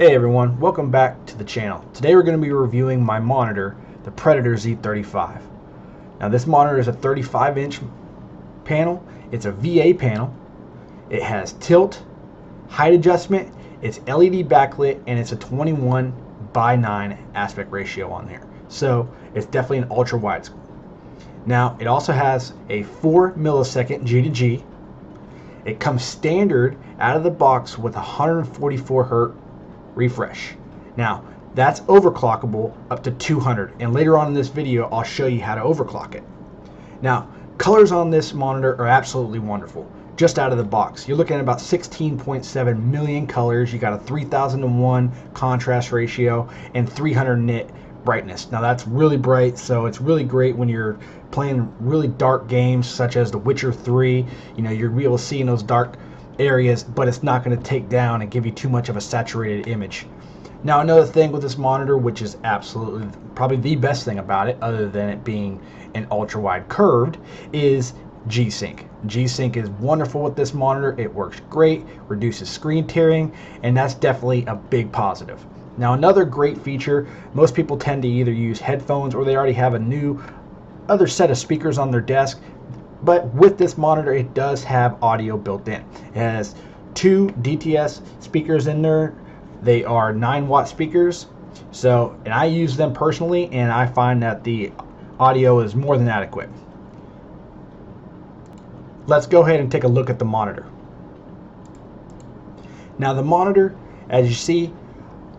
Hey everyone, welcome back to the channel. Today we're going to be reviewing my monitor, the Predator Z35. Now this monitor is a 35-inch panel. It's a VA panel. It has tilt, height adjustment, it's LED backlit, and it's a 21:9 aspect ratio on there. So it's definitely an ultra wide. Now it also has a 4 millisecond G2G. It comes standard out of the box with 144 Hz refresh. Now that's overclockable up to 200, and later on in this video I'll show you how to overclock it. Now colors on this monitor are absolutely wonderful. Just out of the box you're looking at about 16.7 million colors. You got a 3000:1 contrast ratio and 300 nit brightness. Now that's really bright, so it's really great when you're playing really dark games such as The Witcher 3. You know, you'll be able to see in those dark areas, but it's not going to take down and give you too much of a saturated image. Now another thing with this monitor, which is absolutely probably the best thing about it other than it being an ultra wide curved, is G-Sync. G-Sync is wonderful with this monitor. It works great, reduces screen tearing, and that's definitely a big positive. Now another great feature, most people tend to either use headphones or they already have a other set of speakers on their desk. But with this monitor, it does have audio built in. It has 2 DTS speakers in there. They are 9-watt speakers. And I use them personally, and I find that the audio is more than adequate. Let's go ahead and take a look at the monitor. Now the monitor, as you see,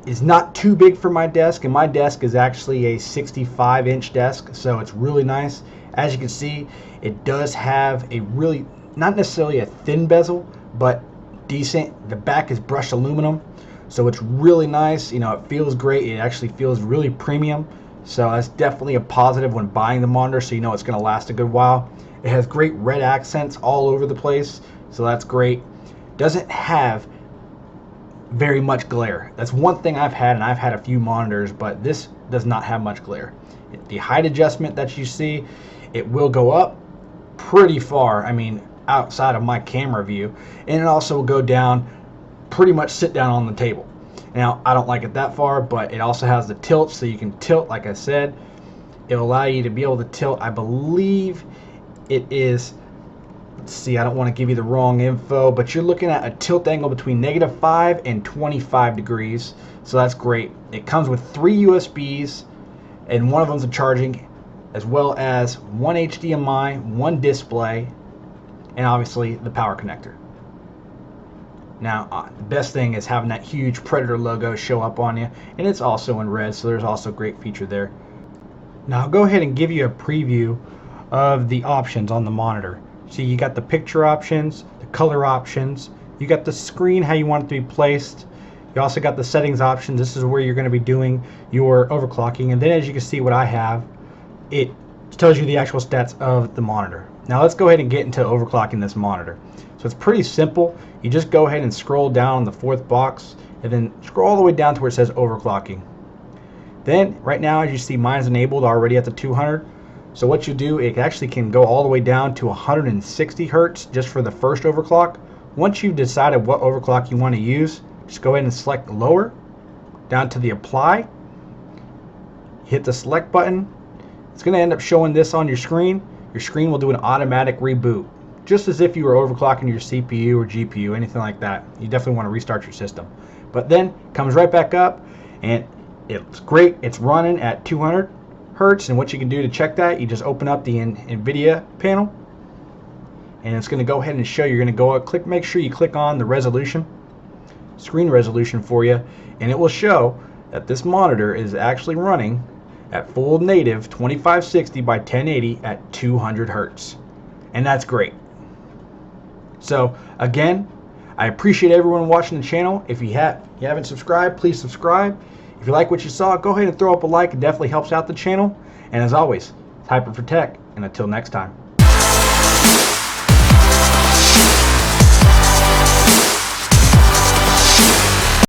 is not too big for my desk, and my desk is actually a 65-inch desk, so it's really nice. As you can see, it does have a really, not necessarily a thin bezel, but decent. The back is brushed aluminum, so it's really nice. You know, it feels great. It actually feels really premium, so that's definitely a positive when buying the monitor, so you know it's going to last a good while. It has great red accents all over the place, so that's great. Doesn't have very much glare. That's one thing I've had, and I've had a few monitors, but this does not have much glare. The height adjustment that you see, it will go up pretty far, I mean outside of my camera view, and it also will go down, pretty much sit down on the table. Now I don't like it that far, but it also has the tilt, so you can tilt. Like I said, it'll allow you to be able to tilt. I believe it is, let's see, I don't want to give you the wrong info, but you're looking at a tilt angle between -5 and 25 degrees, so that's great. It comes with 3 USBs, and one of them's a charging, as well as 1 HDMI, 1 display, and obviously the power connector. Now the best thing is having that huge Predator logo show up on you, and it's also in red, so there's also a great feature there. Now I'll go ahead and give you a preview of the options on the monitor. See, you got the picture options, the color options, you got the screen, how you want it to be placed. You also got the settings options. This is where you're going to be doing your overclocking, and then as you can see what I have, it tells you the actual stats of the monitor. Now let's go ahead and get into overclocking this monitor. So it's pretty simple. You just go ahead and scroll down the 4th box and then scroll all the way down to where it says overclocking. Then right now, as you see, mine's enabled already at the 200. So what you do, it actually can go all the way down to 160 Hertz just for the first overclock. Once you've decided what overclock you want to use, just go ahead and select lower, down to the apply, hit the select button. It's going to end up showing this on your screen. Your screen will do an automatic reboot, just as if you were overclocking your CPU or GPU, anything like that. You definitely want to restart your system. But then it comes right back up, and it's great. It's running at 200 Hertz, and what you can do to check that, you just open up the NVIDIA panel, and it's going to go ahead and show you. You're going to go make sure you click on the resolution, screen resolution for you, and it will show that this monitor is actually running at full native 2560 by 1080 at 200 Hertz, and that's great. So again, I appreciate everyone watching the channel. If you haven't subscribed, please subscribe. If you like what you saw, go ahead and throw up a like. It definitely helps out the channel. And as always, it's Hyper for Tech, and until next time.